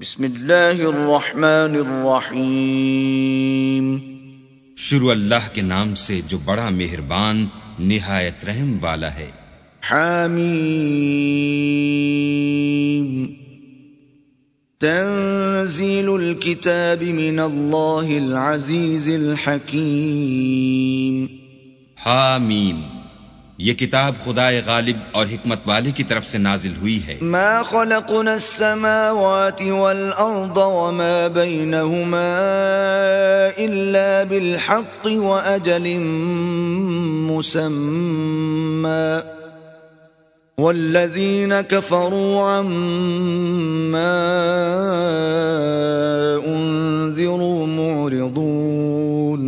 بسم اللہ الرحمن الرحیم۔ شروع اللہ کے نام سے جو بڑا مہربان نہایت رحم والا ہے۔ حامیم تنزیل الکتاب من اللہ العزیز الحکیم۔ حامیم، یہ کتاب خدائے غالب اور حکمت والے کی طرف سے نازل ہوئی ہے۔ ما خلقنا السماوات والأرض وما بينهما إلا بالحق وأجل مسمى والذين كفروا عما أنذروا معرضون۔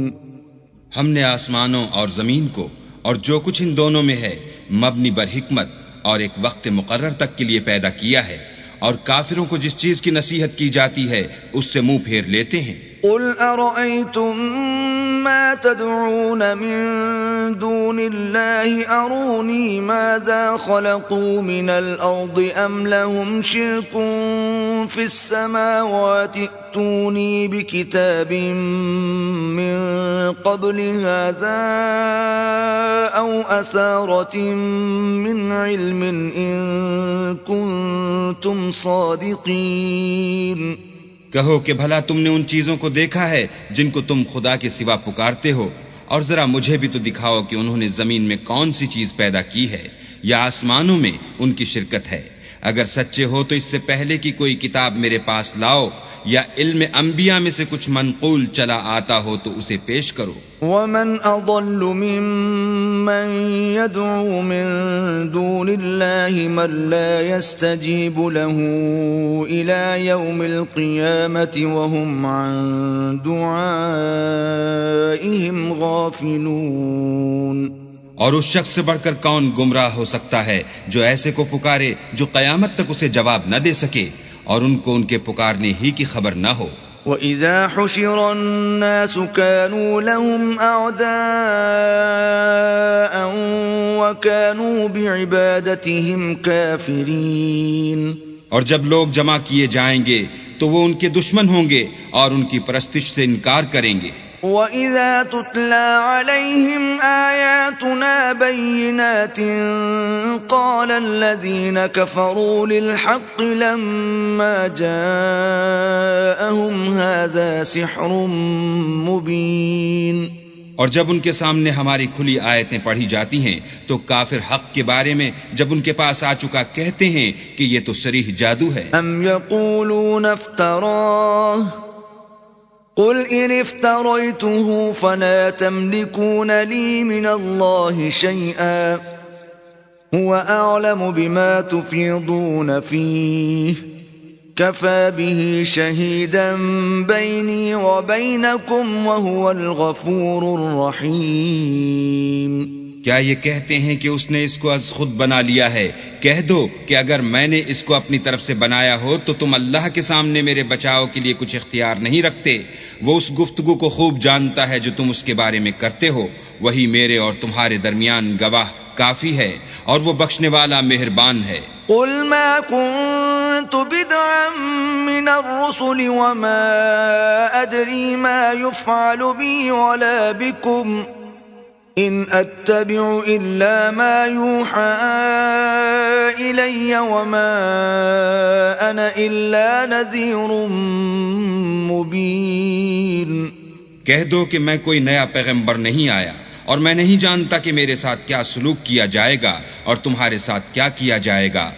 ہم نے آسمانوں اور زمین کو اور جو کچھ ان دونوں میں ہے مبنی بر حکمت اور ایک وقت مقرر تک کے لیے پیدا کیا ہے، اور کافروں کو جس چیز کی نصیحت کی جاتی ہے اس سے منہ پھیر لیتے ہیں۔ قل أرأيتم ما تدعون من دون الله أروني ماذا خلقوا من الأرض أم لهم شرك في السماوات ائتوني بكتاب من قبل هذا أو أثارة من علم إن كنتم صادقين۔ کہو کہ بھلا تم نے ان چیزوں کو دیکھا ہے جن کو تم خدا کے سوا پکارتے ہو، اور ذرا مجھے بھی تو دکھاؤ کہ انہوں نے زمین میں کون سی چیز پیدا کی ہے یا آسمانوں میں ان کی شرکت ہے۔ اگر سچے ہو تو اس سے پہلے کی کوئی کتاب میرے پاس لاؤ، یا علم انبیاء میں سے کچھ منقول چلا آتا ہو تو اسے پیش کرو۔ ومن اضل ممن يدعو من دون الله من لا يستجيب له الى يوم القيامة وهم عن دعائهم غافلون۔ اور اس شخص سے بڑھ کر کون گمراہ ہو سکتا ہے جو ایسے کو پکارے جو قیامت تک اسے جواب نہ دے سکے اور ان کو ان کے پکارنے ہی کی خبر نہ ہو۔ وَإِذَا حُشِرَ النَّاسُ كَانُوا لَهُمْ أَعْدَاءً وَكَانُوا بِعِبَادَتِهِمْ كَافِرِينَ۔ اور جب لوگ جمع کیے جائیں گے تو وہ ان کے دشمن ہوں گے اور ان کی پرستش سے انکار کریں گے۔ وَإِذَا تُتْلَى عَلَيْهِمْ آيَاتُنَا بَيِّنَاتٍ قَالَ الَّذِينَ كَفَرُوا لِلْحَقِّ لَمَّا جَاءَهُمْ هَذَا سِحْرٌ مُبِينٌ۔ اور جب ان کے سامنے ہماری کھلی آیتیں پڑھی جاتی ہیں تو کافر حق کے بارے میں جب ان کے پاس آ چکا کہتے ہیں کہ یہ تو صریح جادو ہے۔ أَمْ يَقُولُونَ افْتَرَاهُ قل إن افتريته فلا تملكون لي من الله شيئا هو أعلم بما تفيضون فيه كفى به شهيدا بيني وبينكم وهو الغفور الرحيم۔ کیا یہ کہتے ہیں کہ اس نے اس کو از خود بنا لیا ہے؟ کہہ دو کہ اگر میں نے اس کو اپنی طرف سے بنایا ہو تو تم اللہ کے سامنے میرے بچاؤ کے لیے کچھ اختیار نہیں رکھتے۔ وہ اس گفتگو کو خوب جانتا ہے جو تم اس کے بارے میں کرتے ہو، وہی میرے اور تمہارے درمیان گواہ کافی ہے، اور وہ بخشنے والا مہربان ہے۔ قل ما كنت بدعا من الرسل وما أدري ما يفعل بي ولا بكم إن أتبع إلا ما يوحى إلي وما أنا إلا نذير مبين۔ کہہ دو کہ میں کوئی نیا پیغمبر نہیں آیا، اور میں نہیں جانتا کہ میرے ساتھ کیا سلوک کیا جائے گا اور تمہارے ساتھ کیا کیا جائے گا۔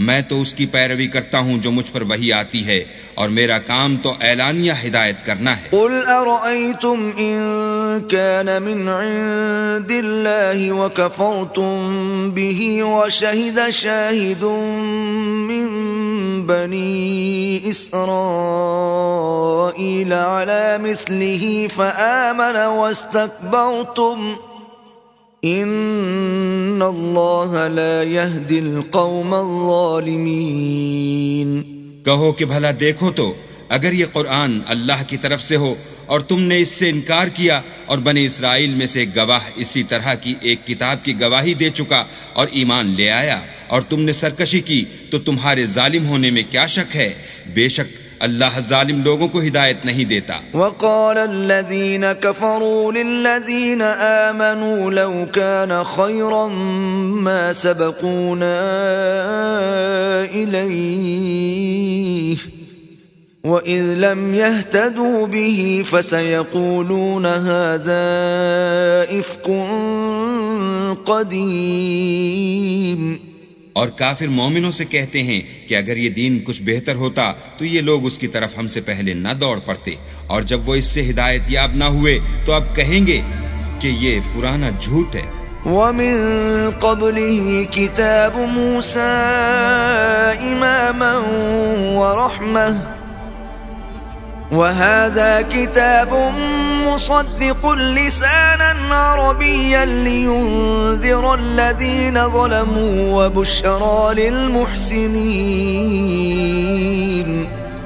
میں تو اس کی پیروی کرتا ہوں جو مجھ پر وحی آتی ہے، اور میرا کام تو اعلانیہ ہدایت کرنا ہے۔ قل أرأيتم إن كان من عند الله وكفرتم به وشهد شاهد من بني إسرائيل على مثله فآمن واستكبرتم ان اللہ لا يهدي القوم الظالمین۔ کہو کہ بھلا دیکھو تو اگر یہ قرآن اللہ کی طرف سے ہو اور تم نے اس سے انکار کیا، اور بنی اسرائیل میں سے گواہ اسی طرح کی ایک کتاب کی گواہی دے چکا اور ایمان لے آیا، اور تم نے سرکشی کی تو تمہارے ظالم ہونے میں کیا شک ہے؟ بے شک اللہ ظالم لوگوں کو ہدایت نہیں دیتا۔ وقال الذين كفروا للذين آمنوا لو كان خيرا ما سبقونا إليه وإذ لم يهتدوا به فسيقولون هذا إفك قديم۔ اور کافر مومنوں سے کہتے ہیں کہ اگر یہ دین کچھ بہتر ہوتا تو یہ لوگ اس کی طرف ہم سے پہلے نہ دوڑ پڑتے، اور جب وہ اس سے ہدایت یاب نہ ہوئے تو اب کہیں گے کہ یہ پرانا جھوٹ ہے۔ وَمِن قَبْلِهِ كِتَابُ مُوسَى إِمَامًا وَرَحْمَةً وَهَذَا كِتَابٌ مُصَدِّقٌ لِسَانًا عَرَبِيًّا لِيُنذِرَ الَّذِينَ ظَلَمُوا وَبُشْرَى لِلْمُحْسِنِينَ۔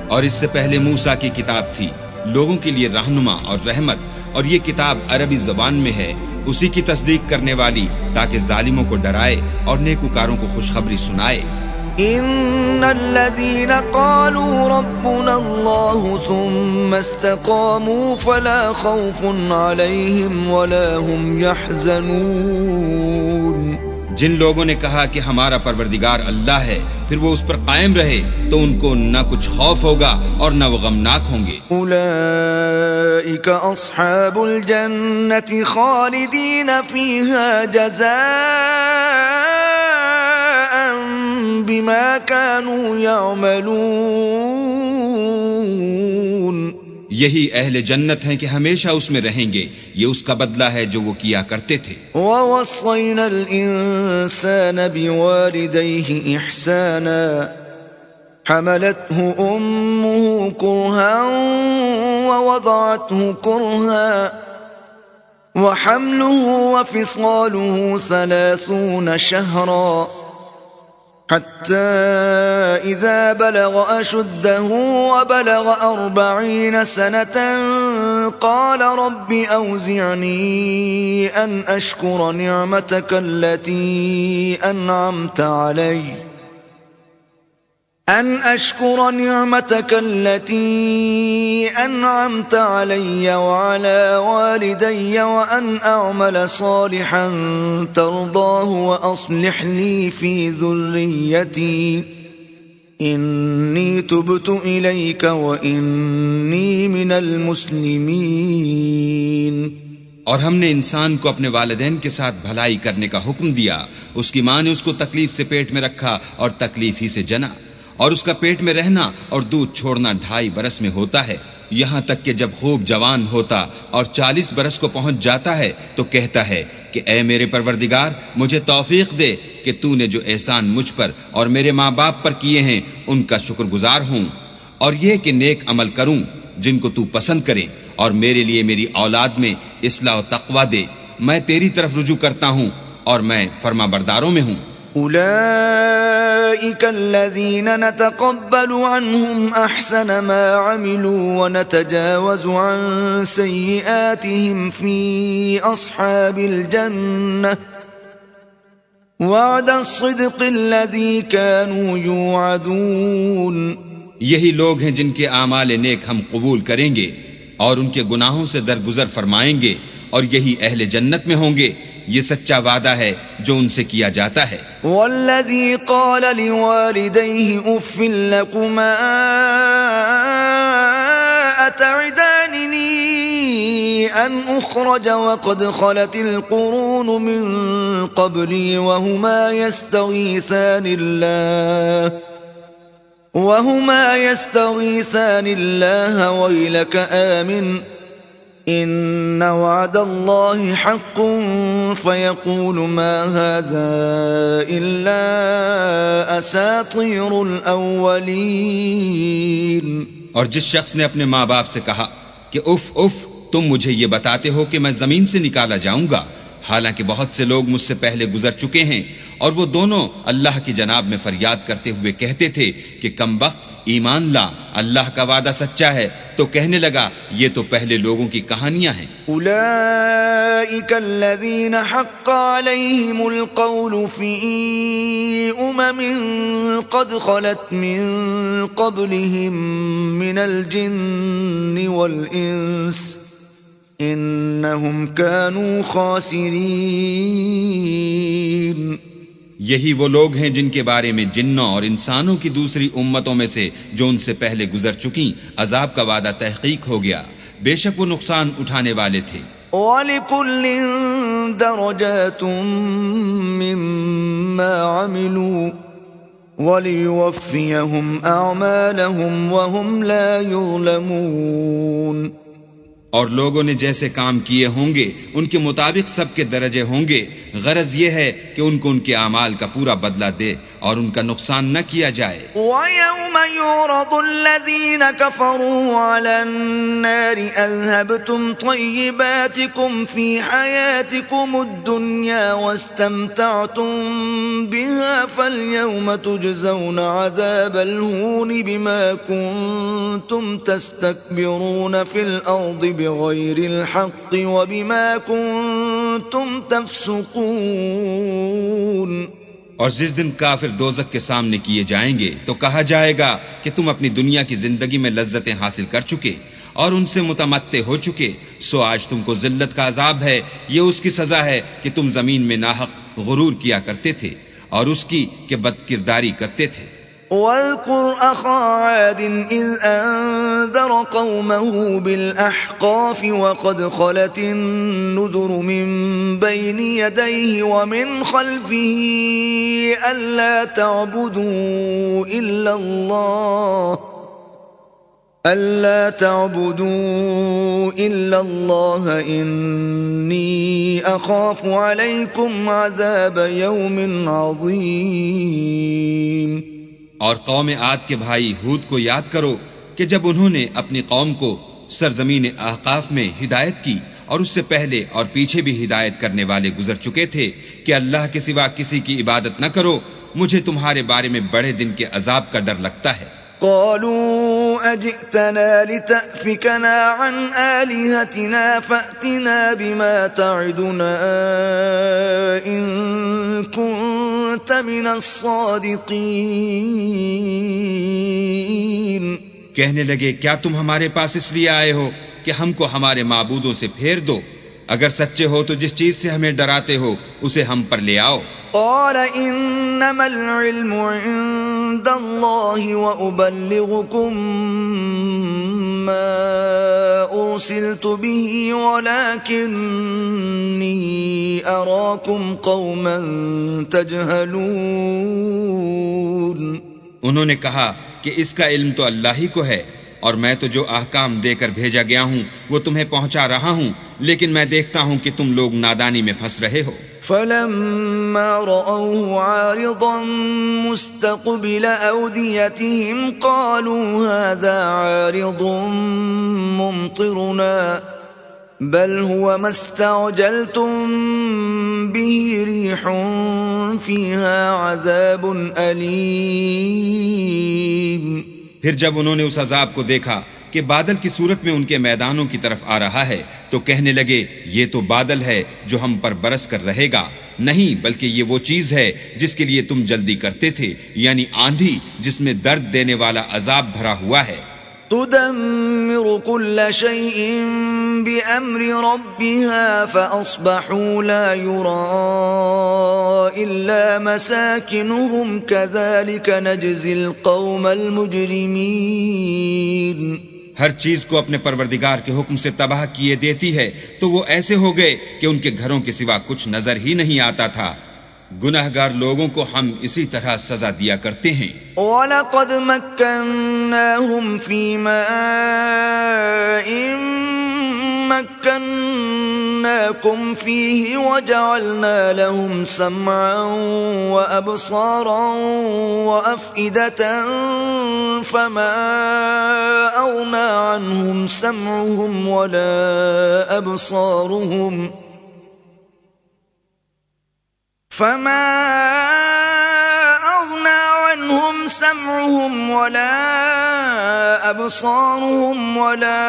اور اس سے پہلے موسیٰ کی کتاب تھی لوگوں کے لیے رہنما اور رحمت، اور یہ کتاب عربی زبان میں ہے اسی کی تصدیق کرنے والی، تاکہ ظالموں کو ڈرائے اور نیکوکاروں کو خوشخبری سنائے۔ ان الذين قالوا ربنا الله ثم استقاموا فلا خوف عليهم ولا هم يحزنون۔ جن لوگوں نے کہا کہ ہمارا پروردگار اللہ ہے، پھر وہ اس پر قائم رہے تو ان کو نہ کچھ خوف ہوگا اور نہ وہ غمناک ہوں گے۔ اولئک اصحاب الجنة خالدین فیہا جزاء بما كانوا يعملون۔ یہی اہل جنت ہیں کہ ہمیشہ اس میں رہیں گے، یہ اس کا بدلہ ہے جو وہ کیا کرتے تھے۔ وَوَصَّيْنَا الْإِنسَانَ بِوَالِدَيْهِ إِحْسَانًا حَمَلَتْهُ أُمُّهُ كُرْهًا وَوَضَعَتْهُ كُرْهًا وَحَمْلُهُ وَفِصَالُهُ 30 شهرا حتى إذا بلغ أشده وبلغ 40 سنة قال رب أوزعني أن أشكر نعمتك التي أنعمت علي وعلى والدي وأن أعمل صالحا ترضاه وأصلح لي في ذريتي إني تبت إليك وإني من المسلمين۔ اور ہم نے انسان کو اپنے والدین کے ساتھ بھلائی کرنے کا حکم دیا، اس کی ماں نے اس کو تکلیف سے پیٹ میں رکھا اور تکلیف ہی سے جنا، اور اس کا پیٹ میں رہنا اور دودھ چھوڑنا 2.5 برس میں ہوتا ہے، یہاں تک کہ جب خوب جوان ہوتا اور 40 برس کو پہنچ جاتا ہے تو کہتا ہے کہ اے میرے پروردگار، مجھے توفیق دے کہ تو نے جو احسان مجھ پر اور میرے ماں باپ پر کیے ہیں ان کا شکر گزار ہوں، اور یہ کہ نیک عمل کروں جن کو تو پسند کرے، اور میرے لیے میری اولاد میں اصلاح و تقوی دے، میں تیری طرف رجوع کرتا ہوں اور میں فرما برداروں میں ہوں۔ أولئك الذين نتقبل عنهم أحسن ما عملوا ونتجاوز عن سيئاتهم في أصحاب الجنة وعد الصدق الذي كانوا يوعدون۔ یہی لوگ ہیں جن کے اعمال نیک ہم قبول کریں گے اور ان کے گناہوں سے درگزر فرمائیں گے، اور یہی اہل جنت میں ہوں گے، یہ سچا وعدہ ہے جو ان سے کیا جاتا ہے۔ والذی قال لوالدیہ اف لکما اتعداننی ان اخرج وقد خلت القرون من قبلی وهما يستغيثان الله ويلك آمن إن وعد الله حق فيقول ما هذا إلا أساطير الأولين۔ اور جس شخص نے اپنے ماں باپ سے کہا کہ اف اف، تم مجھے یہ بتاتے ہو کہ میں زمین سے نکالا جاؤں گا، حالانکہ بہت سے لوگ مجھ سے پہلے گزر چکے ہیں، اور وہ دونوں اللہ کی جناب میں فریاد کرتے ہوئے کہتے تھے کہ کم بخت ایمان لا، اللہ کا وعدہ سچا ہے تو کہنے لگا یہ تو پہلے لوگوں کی کہانیاں ہیں۔ أولئك الذين حق عليهم القول في قد خلت من قبلهم من الجن والإنس إنهم كانوا خاسرين۔ یہی وہ لوگ ہیں جن کے بارے میں جنوں اور انسانوں کی دوسری امتوں میں سے جو ان سے پہلے گزر چکیں عذاب کا وعدہ تحقیق ہو گیا، بے شک وہ نقصان اٹھانے والے تھے۔ وَلِكُلٍّ دَرَجَاتٌ مِّمَّا عَمِلُوا وَلِيُوَفِّيَهُمْ أَعْمَالَهُمْ وَهُمْ لَا يُظْلَمُونَ۔ اور لوگوں نے جیسے کام کیے ہوں گے ان کے مطابق سب کے درجے ہوں گے، غرض یہ ہے کہ ان کو ان کے اعمال کا پورا بدلہ دے اور ان کا نقصان نہ کیا جائے۔ وَيَوْمَ يُعْرَضُ الَّذِينَ كَفَرُوا عَلَى النَّارِ أَذْهَبْتُمْ طَيِّبَاتِكُمْ فِي حَيَاتِكُمُ الدُّنْيَا وَاسْتَمْتَعْتُمْ بِهَا فَالْيَوْمَ تُجْزَوْنَ عَذَابَ الْهُونِ بِمَا كُنتُمْ تَسْتَكْبِرُونَ فِي الْأَرْضِ بِغَيْرِ الْحَقِّ وَبِمَا كُنتُمْ تَفْسُقُونَ۔ اور جس دن کافر دوزخ کے سامنے کیے جائیں گے تو کہا جائے گا کہ تم اپنی دنیا کی زندگی میں لذتیں حاصل کر چکے اور ان سے متمتع ہو چکے، سو آج تم کو ذلت کا عذاب ہے، یہ اس کی سزا ہے کہ تم زمین میں ناحق غرور کیا کرتے تھے اور اس کی کہ بدکرداری کرتے تھے۔ وَاذْكُرْ أَخَا عَادٍ إِذْ أَنذَرَ قَوْمَهُ بِالْأَحْقَافِ وَقَدْ خَلَتِ النُّذُرُ مِنْ بَيْنِ يَدَيْهِ وَمِنْ خَلْفِهِ أَلَّا تَعْبُدُوا إِلَّا اللَّهَ إِنِّي أَخَافُ عَلَيْكُمْ عَذَابَ يَوْمٍ عَظِيمٍ۔ اور قوم عاد کے بھائی ہود کو یاد کرو کہ جب انہوں نے اپنی قوم کو سرزمین احقاف میں ہدایت کی اور اس سے پہلے اور پیچھے بھی ہدایت کرنے والے گزر چکے تھے کہ اللہ کے سوا کسی کی عبادت نہ کرو، مجھے تمہارے بارے میں بڑے دن کے عذاب کا ڈر لگتا ہے۔ قالوا أجئتنا لتأفكنا عن آلهتنا فأتنا بما تعدنا إن كنت من الصادقين۔ کہنے لگے کیا تم ہمارے پاس اس لیے آئے ہو کہ ہم کو ہمارے معبودوں سے پھیر دو؟ اگر سچے ہو تو جس چیز سے ہمیں ڈراتے ہو اسے ہم پر لے آؤ۔ قال إنما العلم عند الله وأبلغكم ما أرسلت به ولكني أراكم قوما تجهلون۔ انہوں نے کہا کہ اس کا علم تو اللہ ہی کو ہے اور میں تو جو احکام دے کر بھیجا گیا ہوں وہ تمہیں پہنچا رہا ہوں، لیکن میں دیکھتا ہوں کہ تم لوگ نادانی میں پھنس رہے ہو۔ فلما رأوه عارضا مستقبل أوديتهم قالوا هذا عارض ممطرنا بل هو ما استعجلتم به ريح فيها عذاب أليم۔ پھر جب انہوں نے اس عذاب کو دیکھا کہ بادل کی صورت میں ان کے میدانوں کی طرف آ رہا ہے تو کہنے لگے یہ تو بادل ہے جو ہم پر برس کر رہے گا، نہیں بلکہ یہ وہ چیز ہے جس کے لیے تم جلدی کرتے تھے، یعنی آندھی جس میں درد دینے والا عذاب بھرا ہوا ہے۔ تدمر كل شيء بأمر ربها فأصبحوا لا يرى إلا مساكنهم كذلك نجزي القوم المجرمين۔ ہر چیز کو اپنے پروردگار کے حکم سے تباہ کیے دیتی ہے تو وہ ایسے ہو گئے کہ ان کے گھروں کے سوا کچھ نظر ہی نہیں آتا تھا۔ گناہگار لوگوں کو ہم اسی طرح سزا دیا کرتے ہیں۔ وَلَقَدْ مَكَّنَّاهُمْ فِي مَاءٍ مَكَّنَّاكُمْ فِيهِ وَجَعَلْنَا لَهُمْ سَمْعًا وَأَبْصَارًا وَأَفْئِدَةً فَمَا أَغْنَى عَنْهُمْ سَمْعُهُمْ وَلَا أَبْصَارُهُمْ أبصارهم ولا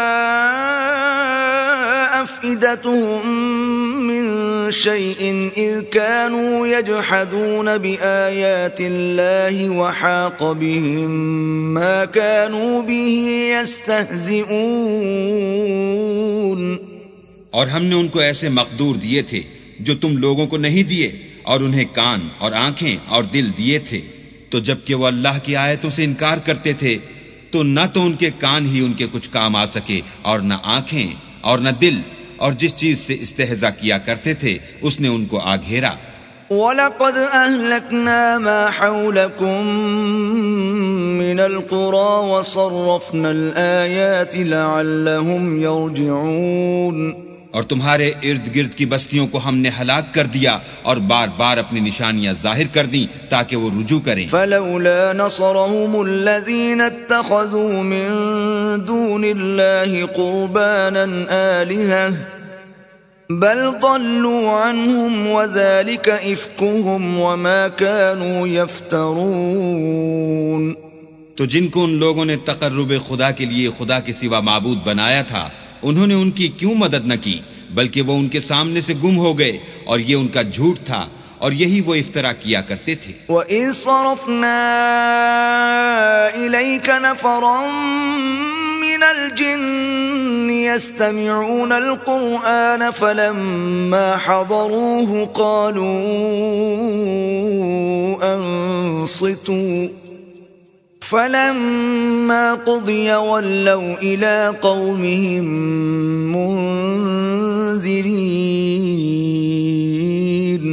أفئدتهم من شيء إذ كانوا يجحدون بآيات الله وحاق بهم ما كانوا به يستهزئون. اور ہم نے ان کو ایسے مقدور دیے تھے جو تم لوگوں کو نہیں دیے، اور انہیں کان اور آنکھیں اور دل دیے تھے، تو جب کہ وہ اللہ کی آیتوں سے انکار کرتے تھے تو نہ تو ان کے کان ہی ان کے کچھ کام آ سکے، اور نہ آنکھیں اور نہ دل، اور جس چیز سے استہزاء کیا کرتے تھے اس نے ان کو آ گھیرا. وَلَقَدْ أَهْلَكْنَا مَا حَوْلَكُمْ مِنَ الْقُرَى وَصَرَّفْنَا الْآيَاتِ لَعَلَّهُمْ يَرْجِعُونَ. اور تمہارے ارد گرد کی بستیوں کو ہم نے ہلاک کر دیا اور بار بار اپنی نشانیاں ظاہر کر دیں تاکہ وہ رجوع کریں. فلولا نصرهم الذين اتخذوا من دون الله قربانا آلهة بل ضلوا عنهم وذلك إفكهم وما كانوا يفترون. تو جن کو ان لوگوں نے تقرب خدا کے لیے خدا کے سوا معبود بنایا تھا، انہوں نے ان کی کیوں مدد نہ کی، بلکہ وہ ان کے سامنے سے گم ہو گئے، اور یہ ان کا جھوٹ تھا اور یہی وہ افترا کیا کرتے تھے. وَإِذْ صَرَفْنَا إِلَيْكَ نَفَرًا مِنَ الْجِنِّ يَسْتَمِعُونَ الْقُرْآنَ فَلَمَّا حَضَرُوهُ قَالُوا أَنصِتُوا فَلَمَّا قُضِيَ وَلَّوْا إِلَىٰ قَوْمِهِمْ مُنذِرِينَ.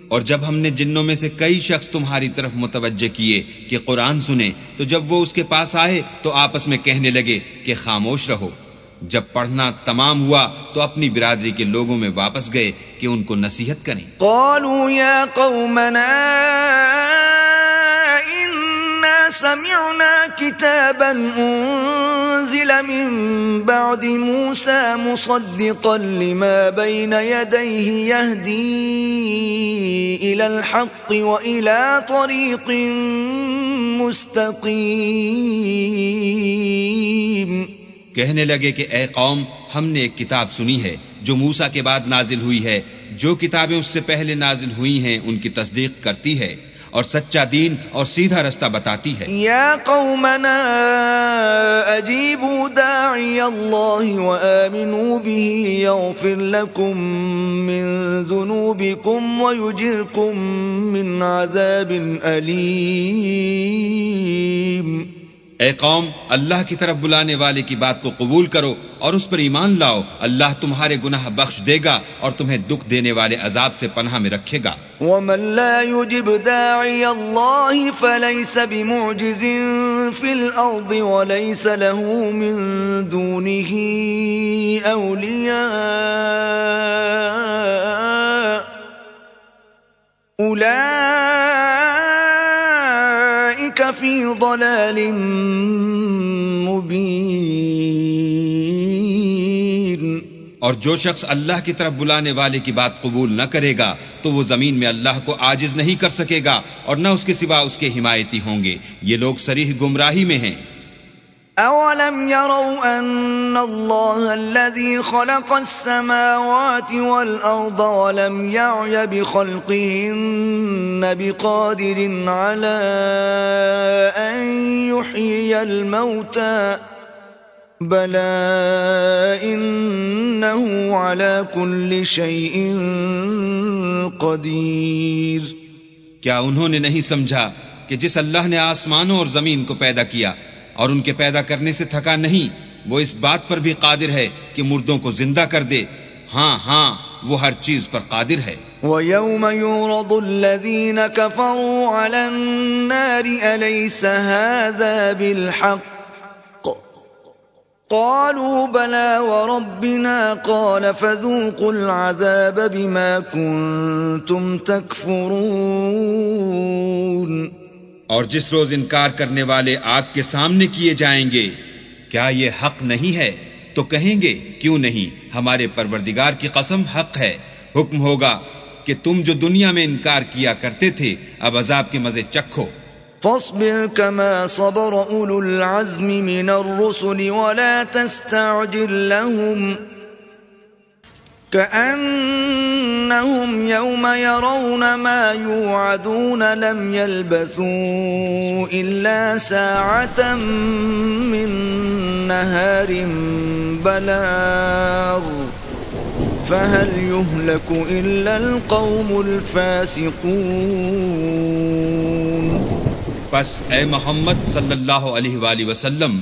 اور جب ہم نے جنوں میں سے کئی شخص تمہاری طرف متوجہ کیے کہ قرآن سنیں، تو جب وہ اس کے پاس آئے تو آپس میں کہنے لگے کہ خاموش رہو. جب پڑھنا تمام ہوا تو اپنی برادری کے لوگوں میں واپس گئے کہ ان کو نصیحت کریں. قالوا يا قومنا إنا سمعنا كتابا أنزل من بعد موسى مصدقا لما بين يديه يهدي إلى الحق وإلى طريق مستقيم. کہنے لگے کہ اے قوم، ہم نے ایک کتاب سنی ہے جو موسیٰ کے بعد نازل ہوئی ہے، جو کتابیں اس سے پہلے نازل ہوئی ہیں ان کی تصدیق کرتی ہے اور سچا دین اور سیدھا رستہ بتاتی ہے. یا قومنا اجیبوا داعی اللہ وآمنوا به یغفر لکم من ذنوبکم ویجرکم من عذاب علیم. اے قوم، اللہ کی طرف بلانے والے کی بات کو قبول کرو اور اس پر ایمان لاؤ، اللہ تمہارے گناہ بخش دے گا اور تمہیں دکھ دینے والے عذاب سے پناہ میں رکھے گا. ومن لا يجب داعي الله فليس بمعجز في الأرض وليس له من دونه أولياء أولئك في ضلال مبين. اور جو شخص اللہ کی طرف بلانے والے کی بات قبول نہ کرے گا تو وہ زمین میں اللہ کو عاجز نہیں کر سکے گا اور نہ اس کے سوا اس کے حمایتی ہوں گے. یہ لوگ صریح گمراہی میں ہیں. أَوَلَمْ يَرَوْا أَنَّ اللَّهَ الَّذِي خَلَقَ السَّمَاوَاتِ وَالْأَرْضَ وَلَمْ يَعْيَ بِخَلْقِهِنَّ بِقَادِرٍ عَلَىٰ أَن يُحْيِيَ الْمَوْتَىٰ بَلَىٰ إِنَّهُ عَلَىٰ كُلِّ شَيْءٍ قَدِيرٌ. کیا انہوں نے نہیں سمجھا کہ جس اللہ نے آسمانوں اور زمین کو پیدا کیا اور ان کے پیدا کرنے سے تھکا نہیں، وہ اس بات پر بھی قادر ہے کہ مردوں کو زندہ کر دے؟ ہاں وہ ہر چیز پر قادر ہے. وَيَوْمَ يُعْرَضُ الَّذِينَ كَفَرُوا عَلَى النَّارِ أَلَيْسَ هَذَا بِالْحَقِّ قَالُوا بَلَىٰ وَرَبِّنَا قَالَ فَذُوقُوا الْعَذَابَ بِمَا كُنتُمْ تَكْفُرُونَ. اور جس روز انکار کرنے والے آگ کے سامنے کیے جائیں گے، کیا یہ حق نہیں ہے؟ تو کہیں گے کیوں نہیں، ہمارے پروردگار کی قسم حق ہے. حکم ہوگا کہ تم جو دنیا میں انکار کیا کرتے تھے اب عذاب کے مزے چکھو. فاصبر كما صبر أولو العزم من الرسل ولا تستعجل لهم كأنهم يوم يرون ما يوعدون لم يلبثوا إلا ساعة من نهار بلاغ فهل يهلك إلا القوم الفاسقون. پس اے محمد صلی اللہ علیہ وآلہ وسلم،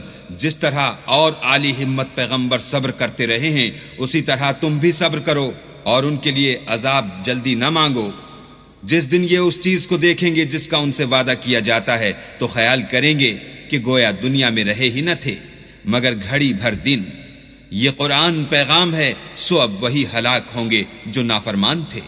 جس طرح اور عالی ہمت پیغمبر صبر کرتے رہے ہیں اسی طرح تم بھی صبر کرو اور ان کے لیے عذاب جلدی نہ مانگو. جس دن یہ اس چیز کو دیکھیں گے جس کا ان سے وعدہ کیا جاتا ہے تو خیال کریں گے کہ گویا دنیا میں رہے ہی نہ تھے مگر گھڑی بھر دن. یہ قرآن پیغام ہے، سو اب وہی ہلاک ہوں گے جو نافرمان تھے.